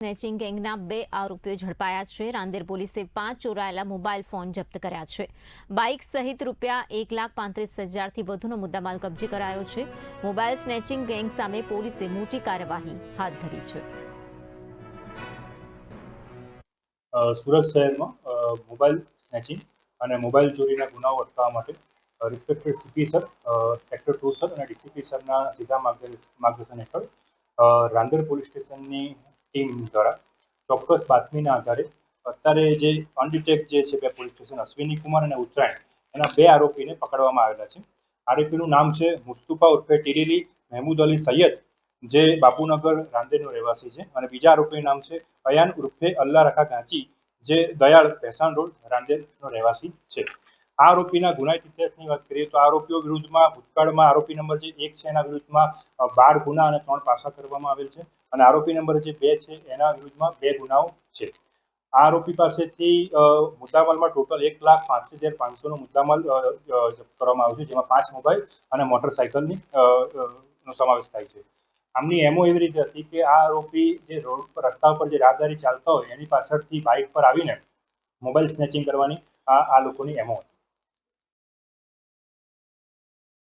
Snatching ગેંગના 2 આરોપીઓ ઝડપાયા છે। રાંદેર પોલીસે 5 ચોરાયેલા મોબાઈલ ફોન જપ્ત કર્યા છે। બાઇક સહિત રૂપિયા 1,35,000થી વધુનો મુદ્દામાલ કબજે કરાયો છે। મોબાઈલ સ્નેચિંગ ગેંગ સામે પોલીસે મોટી કાર્યવાહી હાથ ધરી છે। સુરત શહેરમાં મોબાઈલ સ્નેચિંગ અને મોબાઈલ ચોરીના ગુનાઓ અટકાવવા માટે respected CP sir, sector 2 sir અને ડીસીપી સરના સીધા માર્ગદર્શન હેઠળ રાંદેર પોલીસ સ્ટેશનની ટીમ દ્વારા ચોક્કસ બાતમીના આધારે અત્યારે જે અનડિટેક્ટ જે છે બે પોલીસ સ્ટેશન અશ્વિની કુમાર અને ઉત્તરાયણ એના 2 આરોપીને પકડવામાં આવેલા છે। આરોપીનું નામ છે મુસ્તુફા ઉર્ફે ટીડીલી મહેમૂદ અલી સૈયદ, જે બાપુનગર રાંદેરનો રહેવાસી છે, અને બીજા આરોપીનું નામ છે અયાન ઉર્ફે અલ્લાહ રખા ગાંચી, જે દયાળ ભેસાણ રોડ રાંદેરનો રહેવાસી છે। આ આરોપીના ગુનાહિત ઇતિહાસની વાત કરીએ તો આરોપીઓ વિરુદ્ધમાં ભૂતકાળમાં આરોપી નંબર જે 1 છે એના વિરુદ્ધમાં 12 ગુના અને 3 પાસા કરવામાં આવેલ છે, અને આરોપી નંબર જે 2 છે એના વિરુદ્ધમાં 2 ગુનાઓ છે। આ આરોપી પાસેથી મુદ્દામાલમાં ટોટલ 1,35,500નો મુદ્દામાલ જપ્ત કરવામાં આવ્યો છે, જેમાં 5 મોબાઈલ અને મોટરસાયકલની નો સમાવેશ થાય છે। આમની એમઓ એવી રીતે હતી કે આ આરોપી જે રોડ પર રસ્તા પર જે રાહદારી ચાલતા હોય એની પાછળથી બાઇક પર આવીને મોબાઈલ સ્નેચિંગ કરવાની આ લોકોની એમઓ હતી।